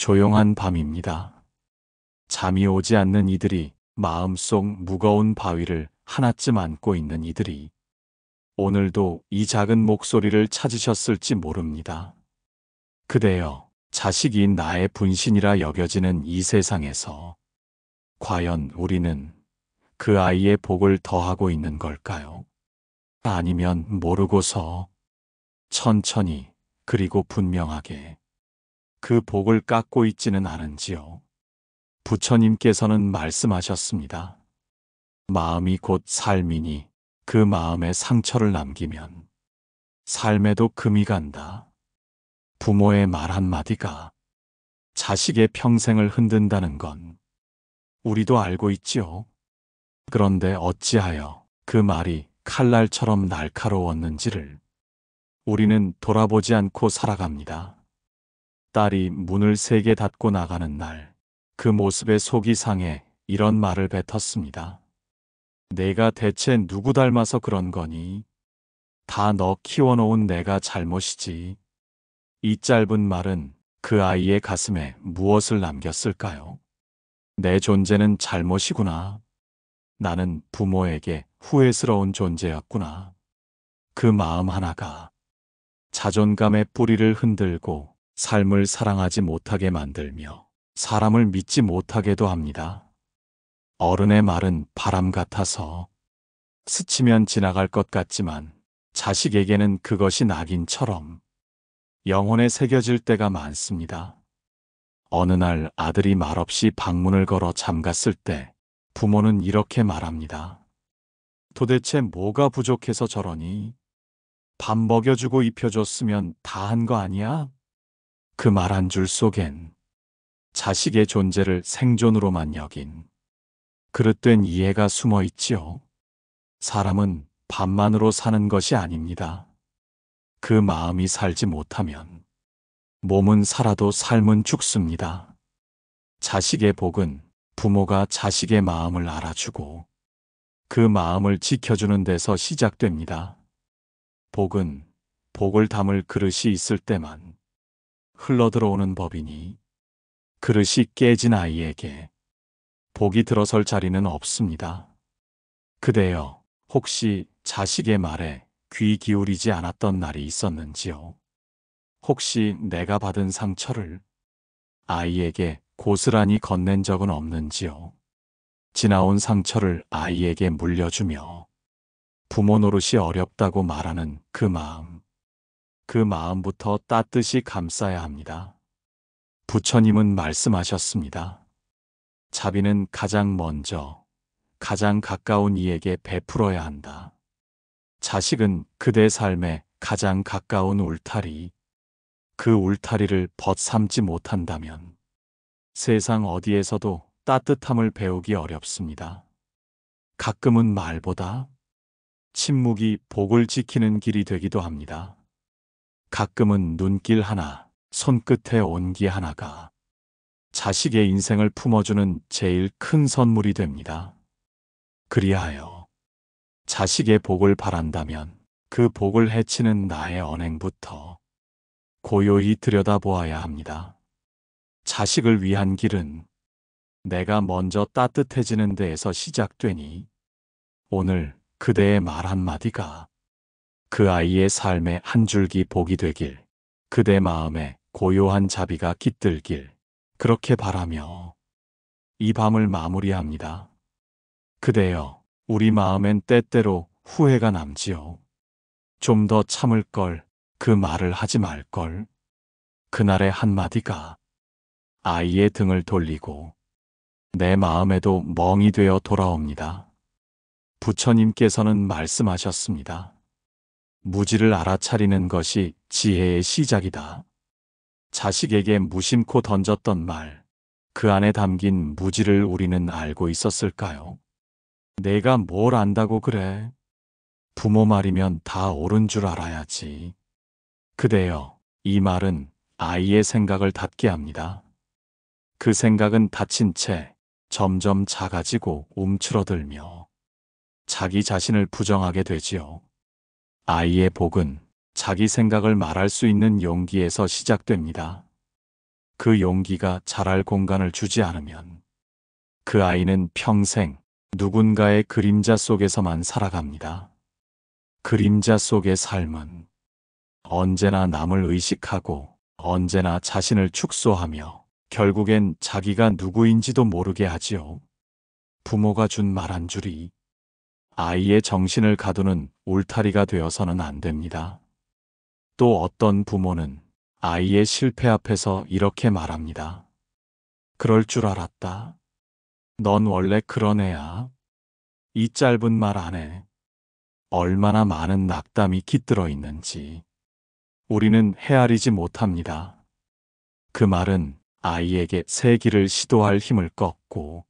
조용한 밤입니다. 잠이 오지 않는 이들이, 마음속 무거운 바위를 하나쯤 안고 있는 이들이 오늘도 이 작은 목소리를 찾으셨을지 모릅니다. 그대여, 자식이 나의 분신이라 여겨지는 이 세상에서 과연 우리는 그 아이의 복을 더하고 있는 걸까요? 아니면 모르고서 천천히 그리고 분명하게 그 복을 깎고 있지는 않은지요. 부처님께서는 말씀하셨습니다. 마음이 곧 삶이니 그 마음에 상처를 남기면 삶에도 금이 간다. 부모의 말 한마디가 자식의 평생을 흔든다는 건 우리도 알고 있지요. 그런데 어찌하여 그 말이 칼날처럼 날카로웠는지를 우리는 돌아보지 않고 살아갑니다. 딸이 문을 세게 닫고 나가는 날, 그 모습에 속이 상해 이런 말을 뱉었습니다. 내가 대체 누구 닮아서 그런 거니? 다 너 키워놓은 내가 잘못이지. 이 짧은 말은 그 아이의 가슴에 무엇을 남겼을까요? 내 존재는 잘못이구나. 나는 부모에게 후회스러운 존재였구나. 그 마음 하나가 자존감의 뿌리를 흔들고 삶을 사랑하지 못하게 만들며 사람을 믿지 못하게도 합니다. 어른의 말은 바람 같아서 스치면 지나갈 것 같지만 자식에게는 그것이 낙인처럼 영혼에 새겨질 때가 많습니다. 어느 날 아들이 말없이 방문을 걸어 잠갔을 때 부모는 이렇게 말합니다. 도대체 뭐가 부족해서 저러니? 밥 먹여주고 입혀줬으면 다 한 거 아니야? 그 말 한 줄 속엔 자식의 존재를 생존으로만 여긴 그릇된 이해가 숨어 있지요. 사람은 밥만으로 사는 것이 아닙니다. 그 마음이 살지 못하면 몸은 살아도 삶은 죽습니다. 자식의 복은 부모가 자식의 마음을 알아주고 그 마음을 지켜주는 데서 시작됩니다. 복은 복을 담을 그릇이 있을 때만 흘러들어오는 법이니 그릇이 깨진 아이에게 복이 들어설 자리는 없습니다. 그대여, 혹시 자식의 말에 귀 기울이지 않았던 날이 있었는지요? 혹시 내가 받은 상처를 아이에게 고스란히 건넨 적은 없는지요? 지나온 상처를 아이에게 물려주며 부모 노릇이 어렵다고 말하는 그 마음, 그 마음부터 따뜻이 감싸야 합니다. 부처님은 말씀하셨습니다. 자비는 가장 먼저, 가장 가까운 이에게 베풀어야 한다. 자식은 그대 삶에 가장 가까운 울타리, 그 울타리를 벗삼지 못한다면 세상 어디에서도 따뜻함을 배우기 어렵습니다. 가끔은 말보다 침묵이 복을 지키는 길이 되기도 합니다. 가끔은 눈길 하나, 손끝에 온기 하나가 자식의 인생을 품어주는 제일 큰 선물이 됩니다. 그리하여 자식의 복을 바란다면 그 복을 해치는 나의 언행부터 고요히 들여다보아야 합니다. 자식을 위한 길은 내가 먼저 따뜻해지는 데에서 시작되니 오늘 그대의 말 한마디가 그 아이의 삶의 한 줄기 복이 되길, 그대 마음에 고요한 자비가 깃들길, 그렇게 바라며 이 밤을 마무리합니다. 그대여, 우리 마음엔 때때로 후회가 남지요. 좀 더 참을 걸, 그 말을 하지 말 걸. 그날의 한마디가 아이의 등을 돌리고 내 마음에도 멍이 되어 돌아옵니다. 부처님께서는 말씀하셨습니다. 무지를 알아차리는 것이 지혜의 시작이다. 자식에게 무심코 던졌던 말, 그 안에 담긴 무지를 우리는 알고 있었을까요? 내가 뭘 안다고 그래? 부모 말이면 다 옳은 줄 알아야지. 그대여, 이 말은 아이의 생각을 닫게 합니다. 그 생각은 닫힌 채 점점 작아지고 움츠러들며 자기 자신을 부정하게 되지요. 아이의 복은 자기 생각을 말할 수 있는 용기에서 시작됩니다. 그 용기가 자랄 공간을 주지 않으면 그 아이는 평생 누군가의 그림자 속에서만 살아갑니다. 그림자 속의 삶은 언제나 남을 의식하고 언제나 자신을 축소하며 결국엔 자기가 누구인지도 모르게 하지요. 부모가 준 말 한 줄이 아이의 정신을 가두는 울타리가 되어서는 안 됩니다. 또 어떤 부모는 아이의 실패 앞에서 이렇게 말합니다. 그럴 줄 알았다. 넌 원래 그런 애야. 이 짧은 말 안에 얼마나 많은 낙담이 깃들어 있는지 우리는 헤아리지 못합니다. 그 말은 아이에게 새 길을 시도할 힘을 꺾고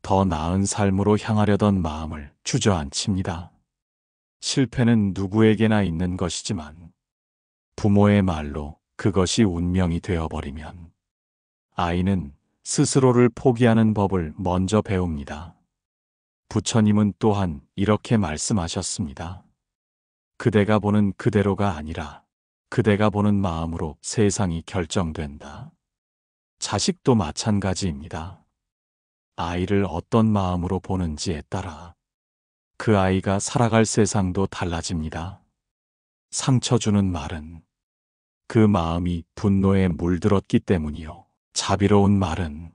더 나은 삶으로 향하려던 마음을 주저앉힙니다. 실패는 누구에게나 있는 것이지만 부모의 말로 그것이 운명이 되어버리면 아이는 스스로를 포기하는 법을 먼저 배웁니다. 부처님은 또한 이렇게 말씀하셨습니다. 그대가 보는 그대로가 아니라 그대가 보는 마음으로 세상이 결정된다. 자식도 마찬가지입니다. 아이를 어떤 마음으로 보는지에 따라 그 아이가 살아갈 세상도 달라집니다. 상처 주는 말은 그 마음이 분노에 물들었기 때문이요. 자비로운 말은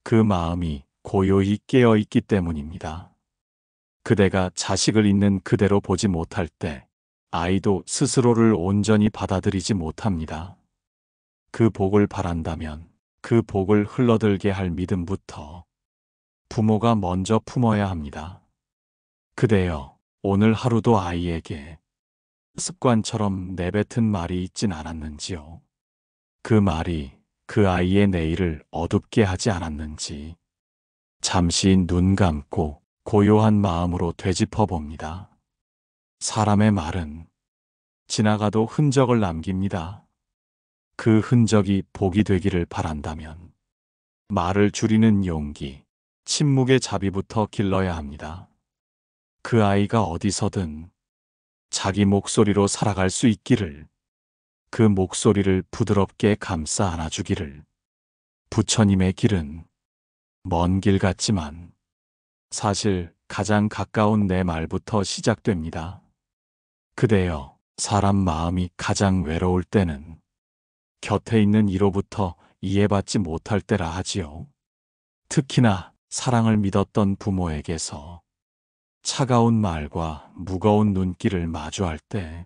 그 마음이 고요히 깨어 있기 때문입니다. 그대가 자식을 있는 그대로 보지 못할 때 아이도 스스로를 온전히 받아들이지 못합니다. 그 복을 바란다면 그 복을 흘러들게 할 믿음부터 부모가 먼저 품어야 합니다. 그대여, 오늘 하루도 아이에게 습관처럼 내뱉은 말이 있진 않았는지요? 그 말이 그 아이의 내일을 어둡게 하지 않았는지 잠시 눈 감고 고요한 마음으로 되짚어 봅니다. 사람의 말은 지나가도 흔적을 남깁니다. 그 흔적이 복이 되기를 바란다면 말을 줄이는 용기, 침묵의 자비부터 길러야 합니다. 그 아이가 어디서든 자기 목소리로 살아갈 수 있기를, 그 목소리를 부드럽게 감싸 안아주기를. 부처님의 길은 먼 길 같지만 사실 가장 가까운 내 말부터 시작됩니다. 그대여, 사람 마음이 가장 외로울 때는 곁에 있는 이로부터 이해받지 못할 때라 하지요. 특히나 사랑을 믿었던 부모에게서 차가운 말과 무거운 눈길을 마주할 때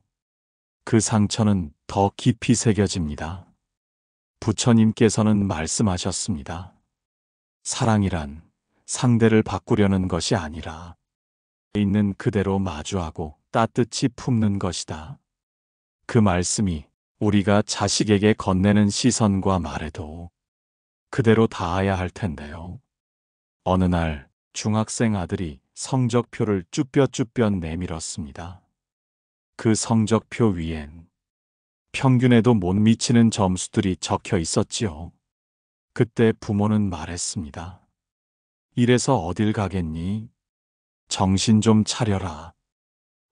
그 상처는 더 깊이 새겨집니다. 부처님께서는 말씀하셨습니다. 사랑이란 상대를 바꾸려는 것이 아니라 있는 그대로 마주하고 따뜻히 품는 것이다. 그 말씀이 우리가 자식에게 건네는 시선과 말에도 그대로 닿아야 할 텐데요. 어느 날 중학생 아들이 성적표를 쭈뼛쭈뼛 내밀었습니다. 그 성적표 위엔 평균에도 못 미치는 점수들이 적혀 있었지요. 그때 부모는 말했습니다. 이래서 어딜 가겠니? 정신 좀 차려라.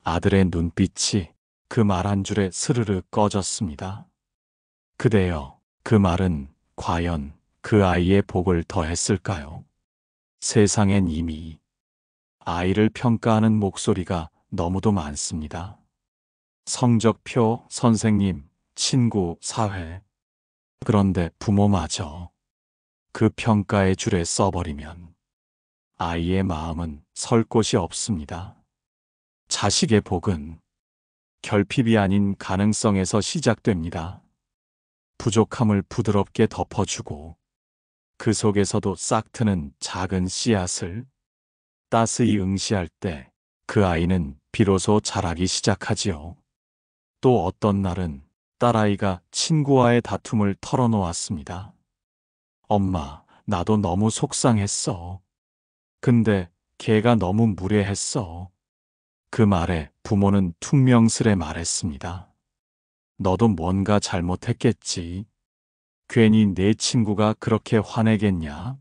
아들의 눈빛이 그 말 한 줄에 스르르 꺼졌습니다. 그대여, 그 말은 과연 그 아이의 복을 더했을까요? 세상엔 이미 아이를 평가하는 목소리가 너무도 많습니다. 성적표, 선생님, 친구, 사회. 그런데 부모마저 그 평가의 줄에 써버리면 아이의 마음은 설 곳이 없습니다. 자식의 복은 결핍이 아닌 가능성에서 시작됩니다. 부족함을 부드럽게 덮어주고 그 속에서도 싹트는 작은 씨앗을 따스히 응시할 때 그 아이는 비로소 자라기 시작하지요. 또 어떤 날은 딸아이가 친구와의 다툼을 털어놓았습니다. 엄마, 나도 너무 속상했어. 근데 걔가 너무 무례했어. 그 말에 부모는 퉁명스레 말했습니다. 너도 뭔가 잘못했겠지. 괜히 내 친구가 그렇게 화내겠냐?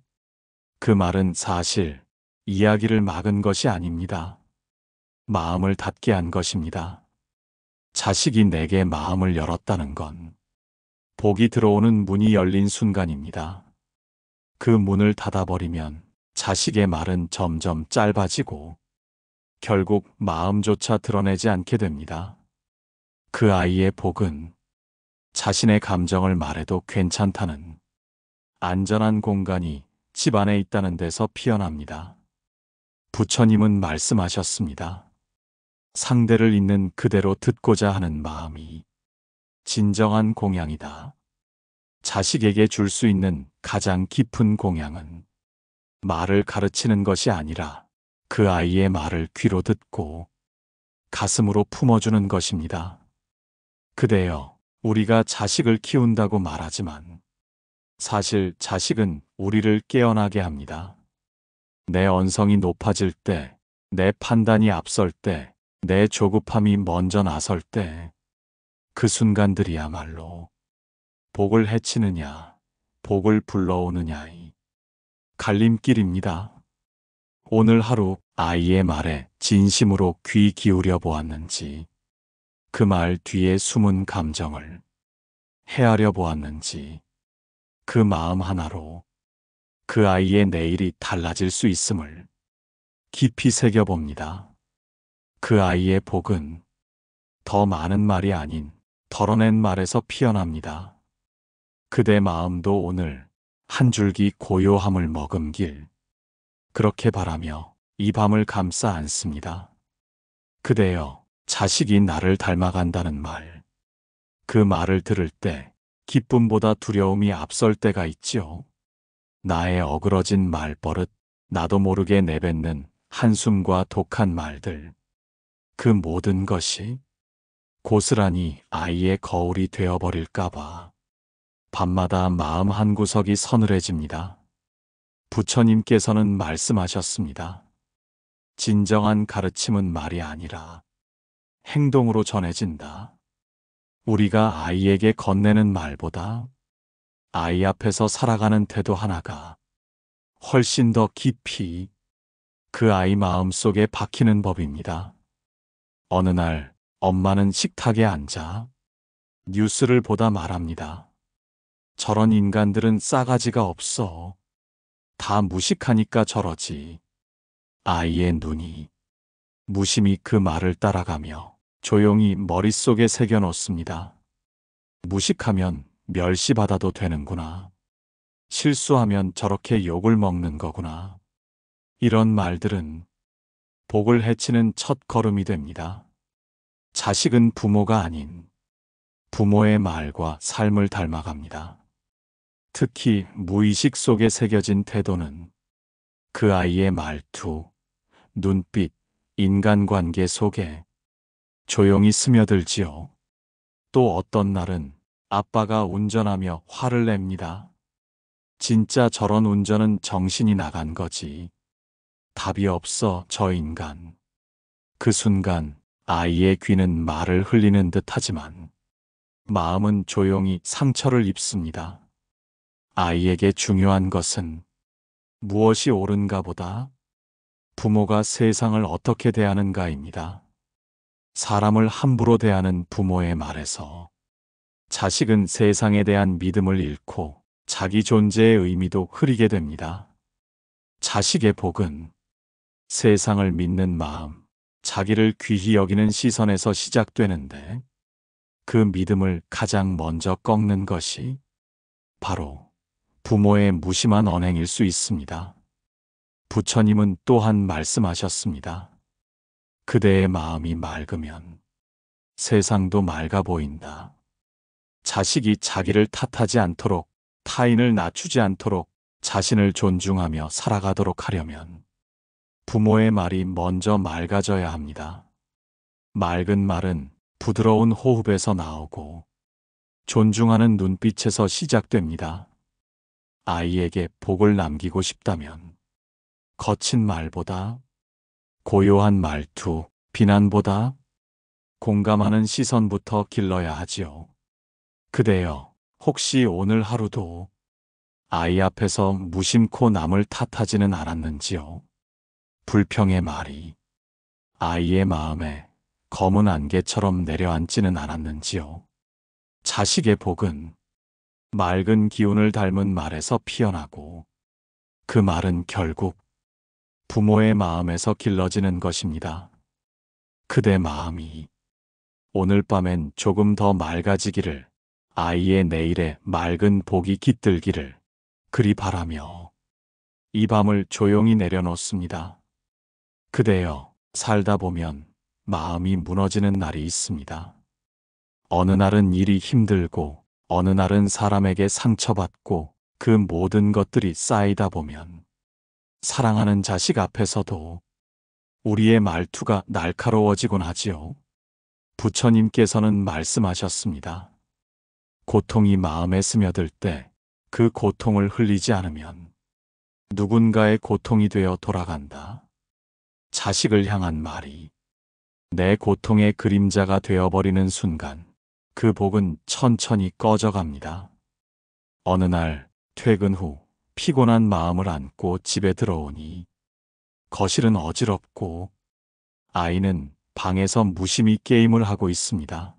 그 말은 사실 이야기를 막은 것이 아닙니다. 마음을 닫게 한 것입니다. 자식이 내게 마음을 열었다는 건 복이 들어오는 문이 열린 순간입니다. 그 문을 닫아버리면 자식의 말은 점점 짧아지고 결국 마음조차 드러내지 않게 됩니다. 그 아이의 복은 자신의 감정을 말해도 괜찮다는 안전한 공간이 집 안에 있다는 데서 피어납니다. 부처님은 말씀하셨습니다. 상대를 있는 그대로 듣고자 하는 마음이 진정한 공양이다. 자식에게 줄 수 있는 가장 깊은 공양은 말을 가르치는 것이 아니라 그 아이의 말을 귀로 듣고 가슴으로 품어주는 것입니다. 그대여, 우리가 자식을 키운다고 말하지만 사실 자식은 우리를 깨어나게 합니다. 내 언성이 높아질 때, 내 판단이 앞설 때, 내 조급함이 먼저 나설 때, 그 순간들이야말로 복을 해치느냐, 복을 불러오느냐의 갈림길입니다. 오늘 하루 아이의 말에 진심으로 귀 기울여 보았는지, 그 말 뒤에 숨은 감정을 헤아려 보았는지, 그 마음 하나로 그 아이의 내일이 달라질 수 있음을 깊이 새겨봅니다. 그 아이의 복은 더 많은 말이 아닌 덜어낸 말에서 피어납니다. 그대 마음도 오늘 한 줄기 고요함을 머금길 그렇게 바라며 이 밤을 감싸 안습니다. 그대여, 자식이 나를 닮아간다는 말, 그 말을 들을 때 기쁨보다 두려움이 앞설 때가 있지요. 나의 어그러진 말버릇, 나도 모르게 내뱉는 한숨과 독한 말들, 그 모든 것이 고스란히 아이의 거울이 되어버릴까봐 밤마다 마음 한구석이 서늘해집니다. 부처님께서는 말씀하셨습니다. 진정한 가르침은 말이 아니라 행동으로 전해진다. 우리가 아이에게 건네는 말보다 아이 앞에서 살아가는 태도 하나가 훨씬 더 깊이 그 아이 마음 속에 박히는 법입니다. 어느 날 엄마는 식탁에 앉아 뉴스를 보다 말합니다. 저런 인간들은 싸가지가 없어. 다 무식하니까 저러지. 아이의 눈이 무심히 그 말을 따라가며 조용히 머릿속에 새겨놓습니다. 무식하면 멸시받아도 되는구나. 실수하면 저렇게 욕을 먹는 거구나. 이런 말들은 복을 해치는 첫 걸음이 됩니다. 자식은 부모가 아닌 부모의 말과 삶을 닮아갑니다. 특히 무의식 속에 새겨진 태도는 그 아이의 말투, 눈빛, 인간관계 속에 조용히 스며들지요. 또 어떤 날은 아빠가 운전하며 화를 냅니다. 진짜 저런 운전은 정신이 나간 거지. 답이 없어 저 인간. 그 순간 아이의 귀는 말을 흘리는 듯 하지만 마음은 조용히 상처를 입습니다. 아이에게 중요한 것은 무엇이 옳은가 보다 부모가 세상을 어떻게 대하는가입니다. 사람을 함부로 대하는 부모의 말에서 자식은 세상에 대한 믿음을 잃고 자기 존재의 의미도 흐리게 됩니다. 자식의 복은 세상을 믿는 마음, 자기를 귀히 여기는 시선에서 시작되는데 그 믿음을 가장 먼저 꺾는 것이 바로 부모의 무심한 언행일 수 있습니다. 부처님은 또한 말씀하셨습니다. 그대의 마음이 맑으면 세상도 맑아 보인다. 자식이 자기를 탓하지 않도록, 타인을 낮추지 않도록 자신을 존중하며 살아가도록 하려면 부모의 말이 먼저 맑아져야 합니다. 맑은 말은 부드러운 호흡에서 나오고 존중하는 눈빛에서 시작됩니다. 아이에게 복을 남기고 싶다면 거친 말보다 고요한 말투, 비난보다 공감하는 시선부터 길러야 하지요. 그대여, 혹시 오늘 하루도 아이 앞에서 무심코 남을 탓하지는 않았는지요? 불평의 말이 아이의 마음에 검은 안개처럼 내려앉지는 않았는지요? 자식의 복은 맑은 기운을 닮은 말에서 피어나고 그 말은 결국 부모의 마음에서 길러지는 것입니다. 그대 마음이 오늘 밤엔 조금 더 맑아지기를, 아이의 내일에 맑은 복이 깃들기를 그리 바라며 이 밤을 조용히 내려놓습니다. 그대여, 살다 보면 마음이 무너지는 날이 있습니다. 어느 날은 일이 힘들고 어느 날은 사람에게 상처받고 그 모든 것들이 쌓이다 보면 사랑하는 자식 앞에서도 우리의 말투가 날카로워지곤 하지요. 부처님께서는 말씀하셨습니다. 고통이 마음에 스며들 때 그 고통을 흘리지 않으면 누군가의 고통이 되어 돌아간다. 자식을 향한 말이 내 고통의 그림자가 되어버리는 순간 그 복은 천천히 꺼져갑니다. 어느 날 퇴근 후 피곤한 마음을 안고 집에 들어오니 거실은 어지럽고 아이는 방에서 무심히 게임을 하고 있습니다.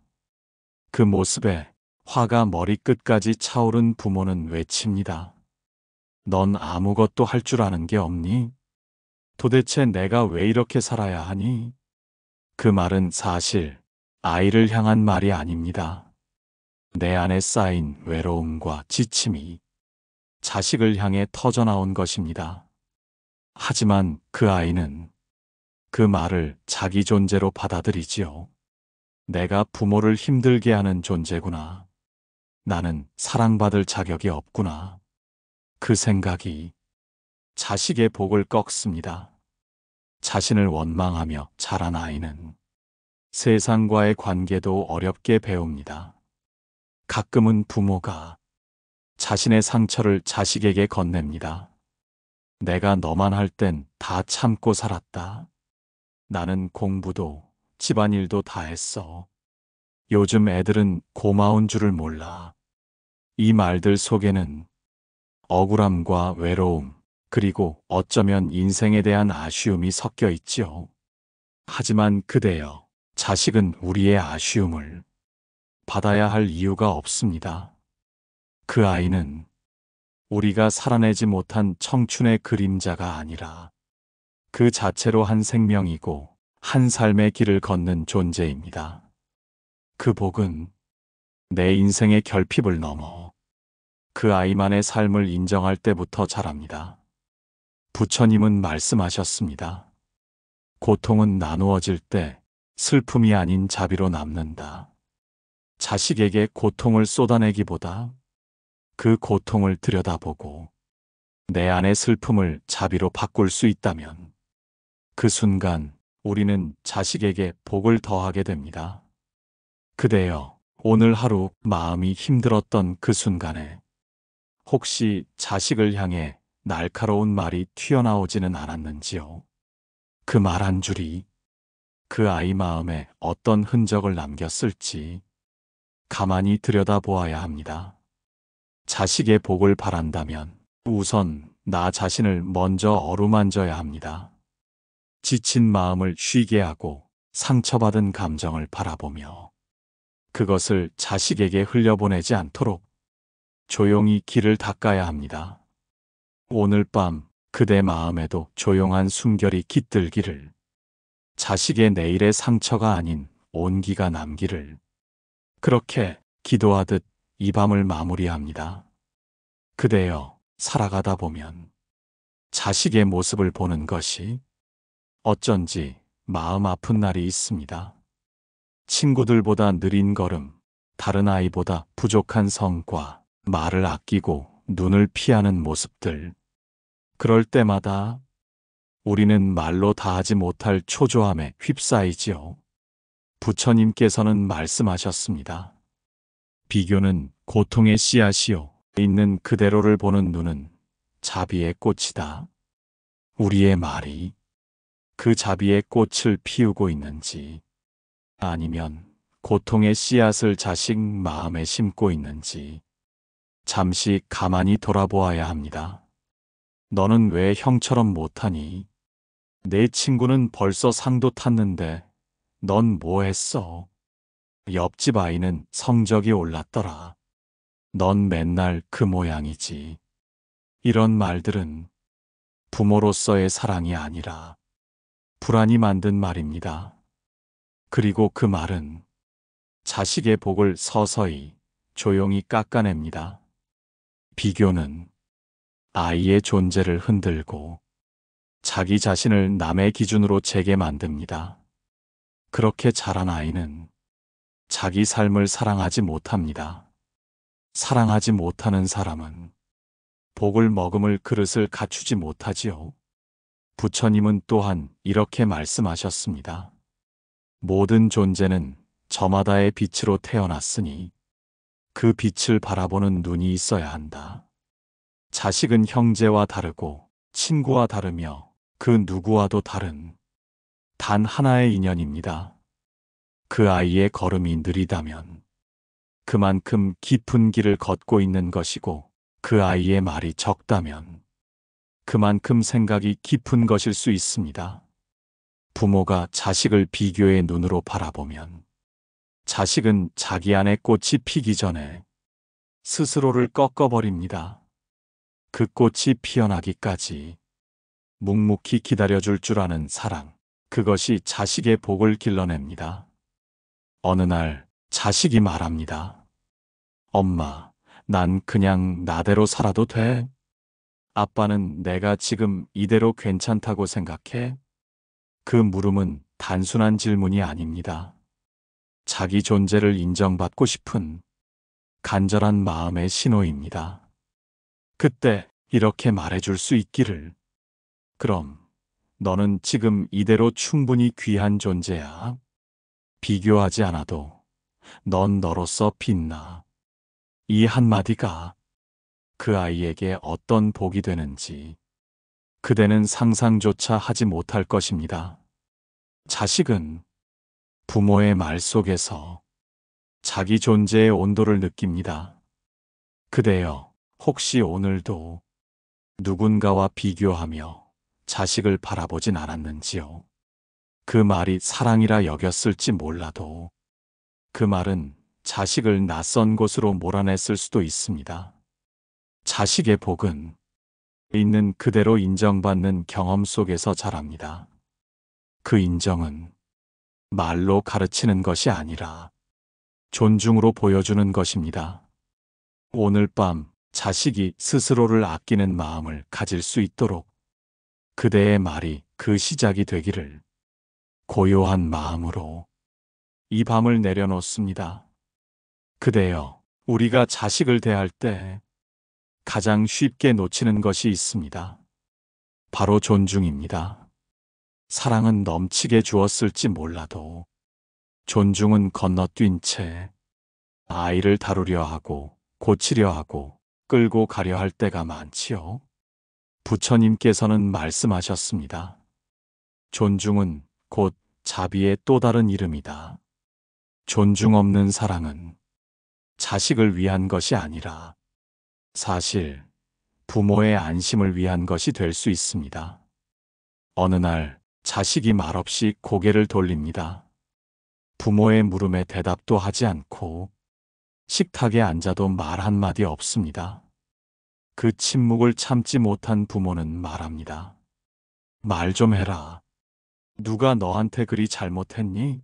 그 모습에 화가 머리끝까지 차오른 부모는 외칩니다. 넌 아무것도 할 줄 아는 게 없니? 도대체 내가 왜 이렇게 살아야 하니? 그 말은 사실 아이를 향한 말이 아닙니다. 내 안에 쌓인 외로움과 지침이 자식을 향해 터져나온 것입니다. 하지만 그 아이는 그 말을 자기 존재로 받아들이지요. 내가 부모를 힘들게 하는 존재구나. 나는 사랑받을 자격이 없구나. 그 생각이 자식의 복을 꺾습니다. 자신을 원망하며 자란 아이는 세상과의 관계도 어렵게 배웁니다. 가끔은 부모가 자신의 상처를 자식에게 건넵니다. 내가 너만 할 땐 다 참고 살았다. 나는 공부도 집안일도 다 했어. 요즘 애들은 고마운 줄을 몰라. 이 말들 속에는 억울함과 외로움, 그리고 어쩌면 인생에 대한 아쉬움이 섞여 있지요. 하지만 그대여, 자식은 우리의 아쉬움을 받아야 할 이유가 없습니다. 그 아이는 우리가 살아내지 못한 청춘의 그림자가 아니라 그 자체로 한 생명이고 한 삶의 길을 걷는 존재입니다. 그 복은 내 인생의 결핍을 넘어 그 아이만의 삶을 인정할 때부터 자랍니다. 부처님은 말씀하셨습니다. 고통은 나누어질 때 슬픔이 아닌 자비로 남는다. 자식에게 고통을 쏟아내기보다 그 고통을 들여다보고 내 안의 슬픔을 자비로 바꿀 수 있다면 그 순간 우리는 자식에게 복을 더하게 됩니다. 그대여, 오늘 하루 마음이 힘들었던 그 순간에 혹시 자식을 향해 날카로운 말이 튀어나오지는 않았는지요? 그 말 한 줄이 그 아이 마음에 어떤 흔적을 남겼을지 가만히 들여다보아야 합니다. 자식의 복을 바란다면 우선 나 자신을 먼저 어루만져야 합니다. 지친 마음을 쉬게 하고 상처받은 감정을 바라보며 그것을 자식에게 흘려보내지 않도록 조용히 길을 닦아야 합니다. 오늘 밤 그대 마음에도 조용한 숨결이 깃들기를, 자식의 내일의 상처가 아닌 온기가 남기를, 그렇게 기도하듯 이 밤을 마무리합니다. 그대여, 살아가다 보면 자식의 모습을 보는 것이 어쩐지 마음 아픈 날이 있습니다. 친구들보다 느린 걸음, 다른 아이보다 부족한 성과, 말을 아끼고 눈을 피하는 모습들. 그럴 때마다 우리는 말로 다하지 못할 초조함에 휩싸이지요. 부처님께서는 말씀하셨습니다. 비교는 고통의 씨앗이요. 있는 그대로를 보는 눈은 자비의 꽃이다. 우리의 말이 그 자비의 꽃을 피우고 있는지, 아니면 고통의 씨앗을 자식 마음에 심고 있는지 잠시 가만히 돌아보아야 합니다. 너는 왜 형처럼 못하니? 내 친구는 벌써 상도 탔는데 넌 뭐 했어? 옆집 아이는 성적이 올랐더라. 넌 맨날 그 모양이지. 이런 말들은 부모로서의 사랑이 아니라 불안이 만든 말입니다. 그리고 그 말은 자식의 복을 서서히 조용히 깎아냅니다. 비교는 아이의 존재를 흔들고 자기 자신을 남의 기준으로 재게 만듭니다. 그렇게 자란 아이는 자기 삶을 사랑하지 못합니다. 사랑하지 못하는 사람은 복을 머금을 그릇을 갖추지 못하지요. 부처님은 또한 이렇게 말씀하셨습니다. 모든 존재는 저마다의 빛으로 태어났으니 그 빛을 바라보는 눈이 있어야 한다. 자식은 형제와 다르고 친구와 다르며 그 누구와도 다른 단 하나의 인연입니다. 그 아이의 걸음이 느리다면 그만큼 깊은 길을 걷고 있는 것이고, 그 아이의 말이 적다면 그만큼 생각이 깊은 것일 수 있습니다. 부모가 자식을 비교의 눈으로 바라보면 자식은 자기 안에 꽃이 피기 전에 스스로를 꺾어버립니다. 그 꽃이 피어나기까지 묵묵히 기다려줄 줄 아는 사랑, 그것이 자식의 복을 길러냅니다. 어느 날 자식이 말합니다. 엄마, 난 그냥 나대로 살아도 돼? 아빠는 내가 지금 이대로 괜찮다고 생각해? 그 물음은 단순한 질문이 아닙니다. 자기 존재를 인정받고 싶은 간절한 마음의 신호입니다. 그때 이렇게 말해줄 수 있기를. 그럼 너는 지금 이대로 충분히 귀한 존재야. 비교하지 않아도 넌 너로서 빛나. 이 한마디가 그 아이에게 어떤 복이 되는지 그대는 상상조차 하지 못할 것입니다. 자식은 부모의 말 속에서 자기 존재의 온도를 느낍니다. 그대여, 혹시 오늘도 누군가와 비교하며 자식을 바라보진 않았는지요? 그 말이 사랑이라 여겼을지 몰라도 그 말은 자식을 낯선 곳으로 몰아냈을 수도 있습니다. 자식의 복은 있는 그대로 인정받는 경험 속에서 자랍니다. 그 인정은 말로 가르치는 것이 아니라 존중으로 보여주는 것입니다. 오늘 밤 자식이 스스로를 아끼는 마음을 가질 수 있도록 그대의 말이 그 시작이 되기를 고요한 마음으로 이 밤을 내려놓습니다. 그대여, 우리가 자식을 대할 때 가장 쉽게 놓치는 것이 있습니다. 바로 존중입니다. 사랑은 넘치게 주었을지 몰라도 존중은 건너뛴 채 아이를 다루려 하고 고치려 하고 끌고 가려 할 때가 많지요. 부처님께서는 말씀하셨습니다. 존중은 곧 자비의 또 다른 이름이다. 존중 없는 사랑은 자식을 위한 것이 아니라 사실 부모의 안심을 위한 것이 될 수 있습니다. 어느 날 자식이 말없이 고개를 돌립니다. 부모의 물음에 대답도 하지 않고 식탁에 앉아도 말 한마디 없습니다. 그 침묵을 참지 못한 부모는 말합니다. 말 좀 해라. 누가 너한테 그리 잘못했니?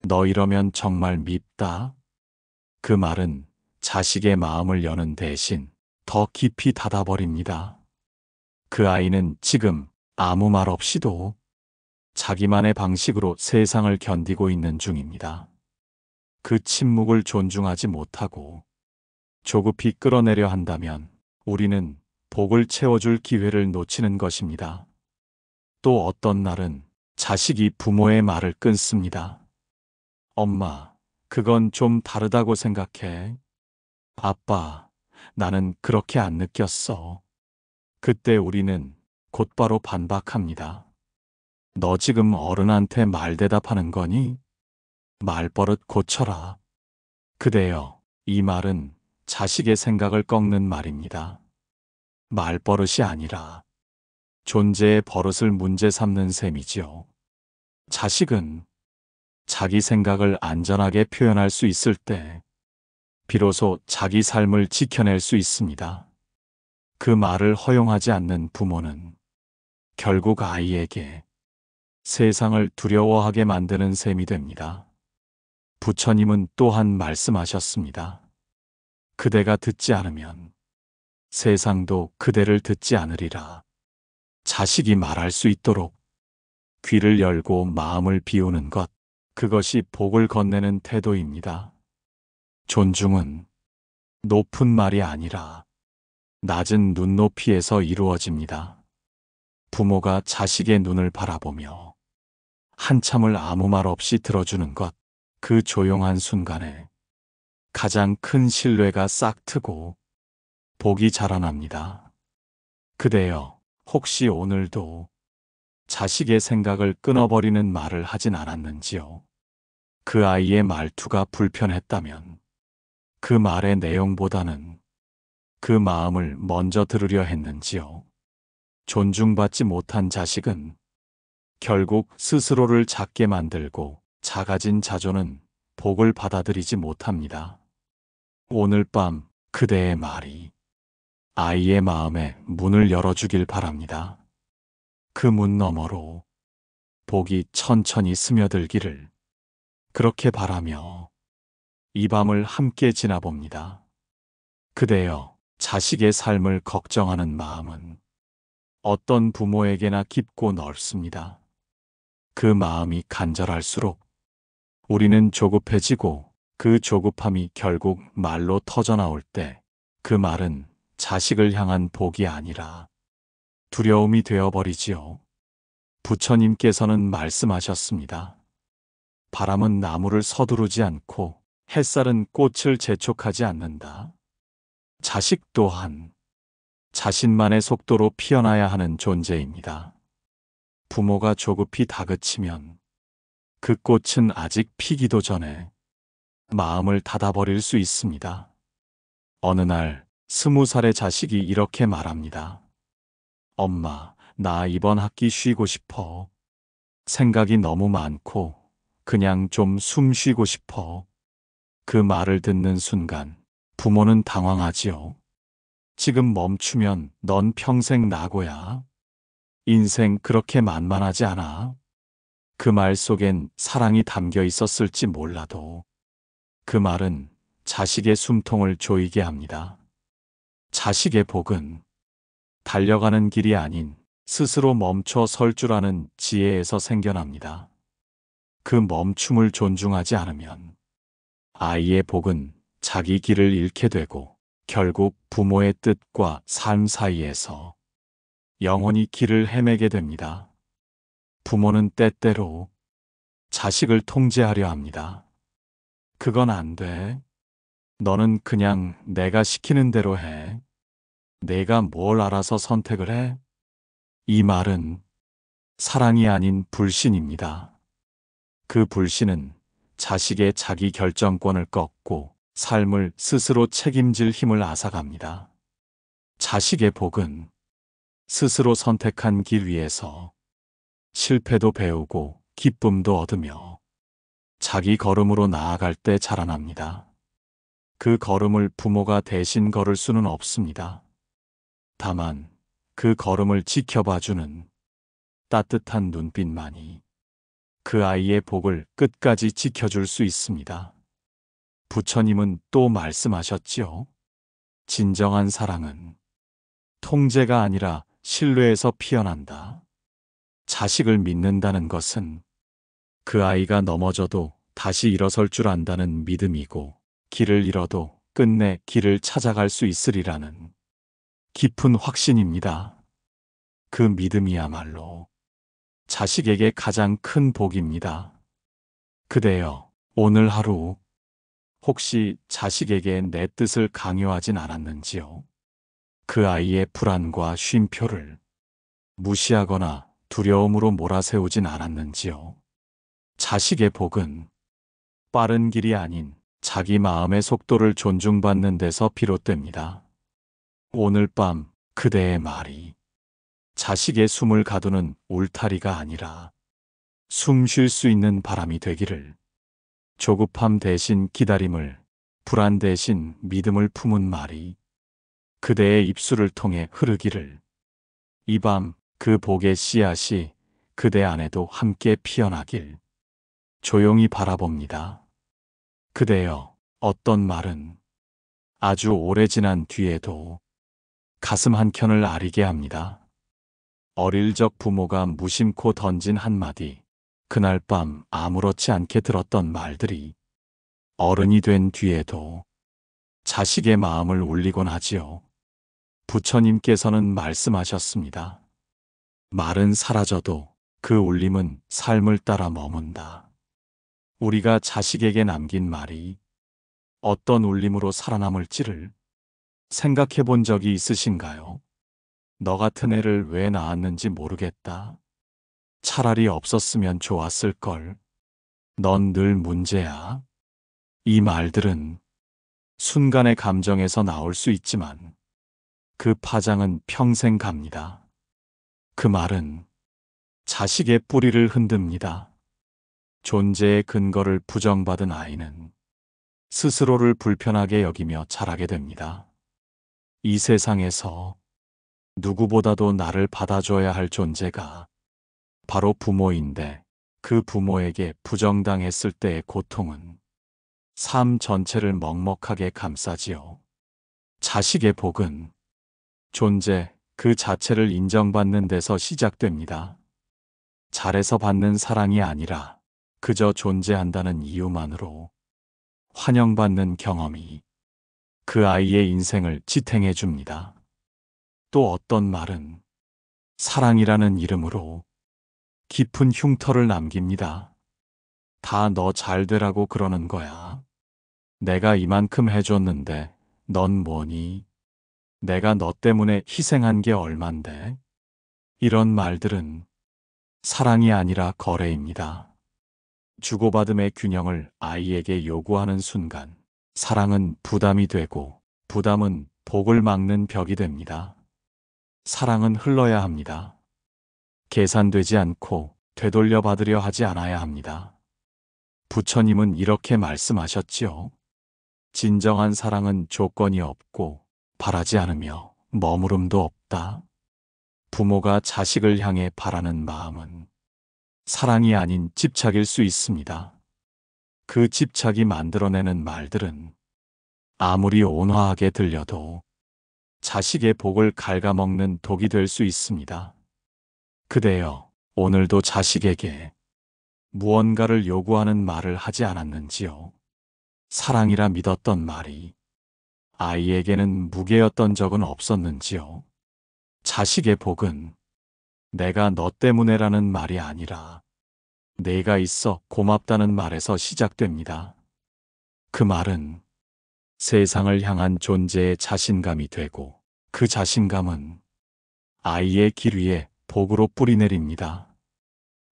너 이러면 정말 밉다. 그 말은 자식의 마음을 여는 대신 더 깊이 닫아버립니다. 그 아이는 지금 아무 말 없이도 자기만의 방식으로 세상을 견디고 있는 중입니다. 그 침묵을 존중하지 못하고 조급히 끌어내려 한다면 우리는 복을 채워줄 기회를 놓치는 것입니다. 또 어떤 날은 자식이 부모의 말을 끊습니다. 엄마, 그건 좀 다르다고 생각해. 아빠, 나는 그렇게 안 느꼈어. 그때 우리는 곧바로 반박합니다. 너 지금 어른한테 말 대답하는 거니? 말버릇 고쳐라. 그대여, 이 말은 자식의 생각을 꺾는 말입니다. 말버릇이 아니라 존재의 버릇을 문제 삼는 셈이지요. 자식은 자기 생각을 안전하게 표현할 수 있을 때 비로소 자기 삶을 지켜낼 수 있습니다. 그 말을 허용하지 않는 부모는 결국 아이에게 세상을 두려워하게 만드는 셈이 됩니다. 부처님은 또한 말씀하셨습니다. 그대가 듣지 않으면 세상도 그대를 듣지 않으리라. 자식이 말할 수 있도록 귀를 열고 마음을 비우는 것, 그것이 복을 건네는 태도입니다. 존중은 높은 말이 아니라 낮은 눈높이에서 이루어집니다. 부모가 자식의 눈을 바라보며 한참을 아무 말 없이 들어주는 것, 그 조용한 순간에 가장 큰 신뢰가 싹 트고 복이 자라납니다. 그대여, 혹시 오늘도 자식의 생각을 끊어버리는 말을 하진 않았는지요? 그 아이의 말투가 불편했다면 그 말의 내용보다는 그 마음을 먼저 들으려 했는지요? 존중받지 못한 자식은 결국 스스로를 작게 만들고 작아진 자존은 복을 받아들이지 못합니다. 오늘 밤 그대의 말이 아이의 마음에 문을 열어주길 바랍니다. 그 문 너머로 복이 천천히 스며들기를 그렇게 바라며 이 밤을 함께 지나봅니다. 그대여, 자식의 삶을 걱정하는 마음은 어떤 부모에게나 깊고 넓습니다. 그 마음이 간절할수록 우리는 조급해지고 그 조급함이 결국 말로 터져나올 때 그 말은 자식을 향한 복이 아니라 두려움이 되어버리지요. 부처님께서는 말씀하셨습니다. 바람은 나무를 서두르지 않고 햇살은 꽃을 재촉하지 않는다. 자식 또한 자신만의 속도로 피어나야 하는 존재입니다. 부모가 조급히 다그치면 그 꽃은 아직 피기도 전에 마음을 닫아버릴 수 있습니다. 어느 날 20살의 자식이 이렇게 말합니다. 엄마, 나 이번 학기 쉬고 싶어. 생각이 너무 많고 그냥 좀 숨 쉬고 싶어. 그 말을 듣는 순간 부모는 당황하지요. 지금 멈추면 넌 평생 낙오야. 인생 그렇게 만만하지 않아. 그 말 속엔 사랑이 담겨 있었을지 몰라도 그 말은 자식의 숨통을 조이게 합니다. 자식의 복은 달려가는 길이 아닌 스스로 멈춰 설 줄 아는 지혜에서 생겨납니다. 그 멈춤을 존중하지 않으면 아이의 복은 자기 길을 잃게 되고 결국 부모의 뜻과 삶 사이에서 영원히 길을 헤매게 됩니다. 부모는 때때로 자식을 통제하려 합니다. 그건 안 돼. 너는 그냥 내가 시키는 대로 해. 내가 뭘 알아서 선택을 해? 이 말은 사랑이 아닌 불신입니다. 그 불신은 자식의 자기 결정권을 꺾고 삶을 스스로 책임질 힘을 앗아갑니다. 자식의 복은 스스로 선택한 길 위에서 실패도 배우고 기쁨도 얻으며 자기 걸음으로 나아갈 때 자라납니다. 그 걸음을 부모가 대신 걸을 수는 없습니다. 다만 그 걸음을 지켜봐주는 따뜻한 눈빛만이 그 아이의 복을 끝까지 지켜줄 수 있습니다. 부처님은 또 말씀하셨지요. 진정한 사랑은 통제가 아니라 신뢰에서 피어난다. 자식을 믿는다는 것은 그 아이가 넘어져도 다시 일어설 줄 안다는 믿음이고 길을 잃어도 끝내 길을 찾아갈 수 있으리라는 깊은 확신입니다. 그 믿음이야말로 자식에게 가장 큰 복입니다. 그대여, 오늘 하루 혹시 자식에게 내 뜻을 강요하진 않았는지요? 그 아이의 불안과 쉼표를 무시하거나 두려움으로 몰아세우진 않았는지요? 자식의 복은 빠른 길이 아닌 자기 마음의 속도를 존중받는 데서 비롯됩니다. 오늘 밤 그대의 말이 자식의 숨을 가두는 울타리가 아니라 숨 쉴 수 있는 바람이 되기를, 조급함 대신 기다림을, 불안 대신 믿음을 품은 말이 그대의 입술을 통해 흐르기를. 이 밤 그 복의 씨앗이 그대 안에도 함께 피어나길 조용히 바라봅니다. 그대여, 어떤 말은 아주 오래 지난 뒤에도 가슴 한켠을 아리게 합니다. 어릴 적 부모가 무심코 던진 한마디, 그날 밤 아무렇지 않게 들었던 말들이 어른이 된 뒤에도 자식의 마음을 울리곤 하지요. 부처님께서는 말씀하셨습니다. 말은 사라져도 그 울림은 삶을 따라 머문다. 우리가 자식에게 남긴 말이 어떤 울림으로 살아남을지를 생각해 본 적이 있으신가요? 너 같은 애를 왜 낳았는지 모르겠다. 차라리 없었으면 좋았을걸. 넌 늘 문제야. 이 말들은 순간의 감정에서 나올 수 있지만 그 파장은 평생 갑니다. 그 말은 자식의 뿌리를 흔듭니다. 존재의 근거를 부정받은 아이는 스스로를 불편하게 여기며 자라게 됩니다. 이 세상에서 누구보다도 나를 받아줘야 할 존재가 바로 부모인데 그 부모에게 부정당했을 때의 고통은 삶 전체를 먹먹하게 감싸지요. 자식의 복은 존재 그 자체를 인정받는 데서 시작됩니다. 잘해서 받는 사랑이 아니라 그저 존재한다는 이유만으로 환영받는 경험이 그 아이의 인생을 지탱해 줍니다. 또 어떤 말은 사랑이라는 이름으로 깊은 흉터를 남깁니다. 다 너 잘 되라고 그러는 거야. 내가 이만큼 해줬는데 넌 뭐니? 내가 너 때문에 희생한 게 얼만데? 이런 말들은 사랑이 아니라 거래입니다. 주고받음의 균형을 아이에게 요구하는 순간 사랑은 부담이 되고 부담은 복을 막는 벽이 됩니다. 사랑은 흘러야 합니다. 계산되지 않고 되돌려 받으려 하지 않아야 합니다. 부처님은 이렇게 말씀하셨지요. 진정한 사랑은 조건이 없고 바라지 않으며 머무름도 없다. 부모가 자식을 향해 바라는 마음은 사랑이 아닌 집착일 수 있습니다. 그 집착이 만들어내는 말들은 아무리 온화하게 들려도 자식의 복을 갉아먹는 독이 될 수 있습니다. 그대여, 오늘도 자식에게 무언가를 요구하는 말을 하지 않았는지요? 사랑이라 믿었던 말이 아이에게는 무게였던 적은 없었는지요? 자식의 복은 내가 너 때문에라는 말이 아니라 내가 있어 고맙다는 말에서 시작됩니다. 그 말은 세상을 향한 존재의 자신감이 되고 그 자신감은 아이의 길 위에 복으로 뿌리내립니다.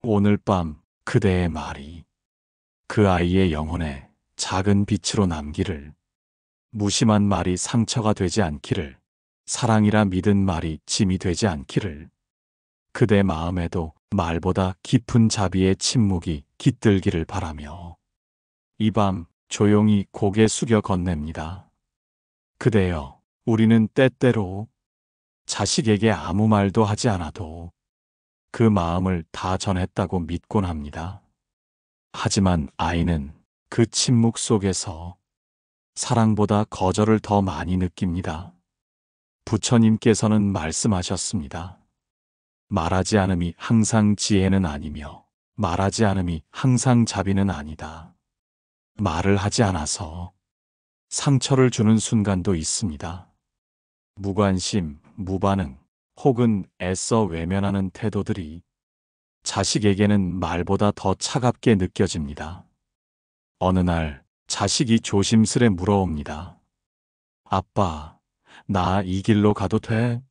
오늘 밤 그대의 말이 그 아이의 영혼에 작은 빛으로 남기를, 무심한 말이 상처가 되지 않기를, 사랑이라 믿은 말이 짐이 되지 않기를, 그대 마음에도 말보다 깊은 자비의 침묵이 깃들기를 바라며 이 밤 조용히 고개 숙여 건넵니다. 그대여, 우리는 때때로 자식에게 아무 말도 하지 않아도 그 마음을 다 전했다고 믿곤 합니다. 하지만 아이는 그 침묵 속에서 사랑보다 거절을 더 많이 느낍니다. 부처님께서는 말씀하셨습니다. 말하지 않음이 항상 지혜는 아니며 말하지 않음이 항상 자비는 아니다. 말을 하지 않아서 상처를 주는 순간도 있습니다. 무관심, 무반응, 혹은 애써 외면하는 태도들이 자식에게는 말보다 더 차갑게 느껴집니다. 어느 날 자식이 조심스레 물어옵니다. 아빠, 나 이 길로 가도 돼?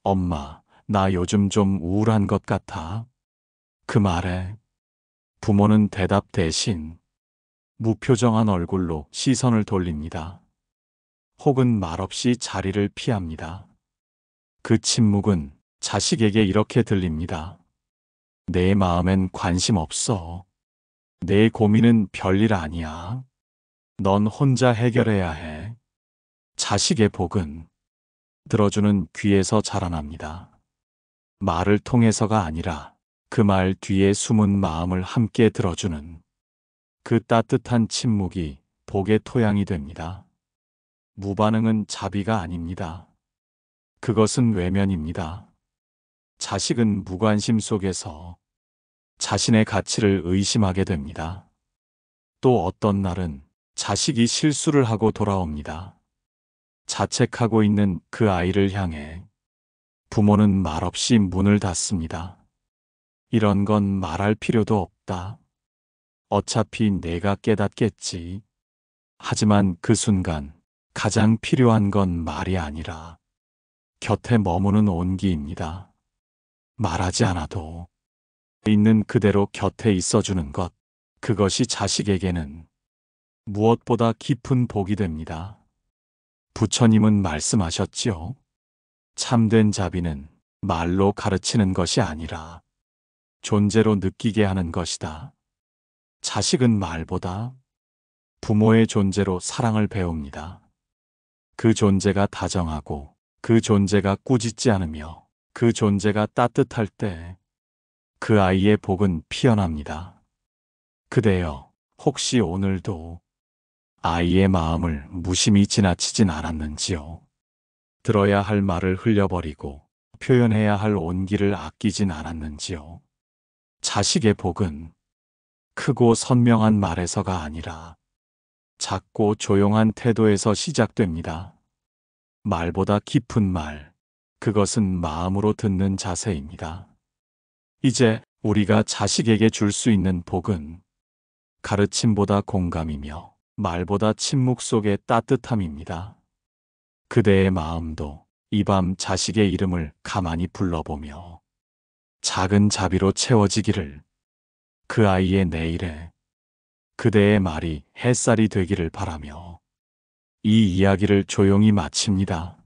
엄마, 나 요즘 좀 우울한 것 같아. 그 말에 부모는 대답 대신 무표정한 얼굴로 시선을 돌립니다. 혹은 말없이 자리를 피합니다. 그 침묵은 자식에게 이렇게 들립니다. 내 마음엔 관심 없어. 내 고민은 별일 아니야. 넌 혼자 해결해야 해. 자식의 복은 들어주는 귀에서 자라납니다. 말을 통해서가 아니라 그 말 뒤에 숨은 마음을 함께 들어주는 그 따뜻한 침묵이 복의 토양이 됩니다. 무반응은 자비가 아닙니다. 그것은 외면입니다. 자식은 무관심 속에서 자신의 가치를 의심하게 됩니다. 또 어떤 날은 자식이 실수를 하고 돌아옵니다. 자책하고 있는 그 아이를 향해 부모는 말없이 문을 닫습니다. 이런 건 말할 필요도 없다. 어차피 내가 깨닫겠지. 하지만 그 순간 가장 필요한 건 말이 아니라 곁에 머무는 온기입니다. 말하지 않아도 있는 그대로 곁에 있어주는 것, 그것이 자식에게는 무엇보다 깊은 복이 됩니다. 부처님은 말씀하셨지요. 참된 자비는 말로 가르치는 것이 아니라 존재로 느끼게 하는 것이다. 자식은 말보다 부모의 존재로 사랑을 배웁니다. 그 존재가 다정하고 그 존재가 꾸짖지 않으며 그 존재가 따뜻할 때 그 아이의 복은 피어납니다. 그대여, 혹시 오늘도 아이의 마음을 무심히 지나치진 않았는지요? 들어야 할 말을 흘려버리고 표현해야 할 온기를 아끼진 않았는지요? 자식의 복은 크고 선명한 말에서가 아니라 작고 조용한 태도에서 시작됩니다. 말보다 깊은 말, 그것은 마음으로 듣는 자세입니다. 이제 우리가 자식에게 줄 수 있는 복은 가르침보다 공감이며 말보다 침묵 속의 따뜻함입니다. 그대의 마음도 이 밤 자식의 이름을 가만히 불러보며 작은 자비로 채워지기를, 그 아이의 내일에 그대의 말이 햇살이 되기를 바라며 이 이야기를 조용히 마칩니다.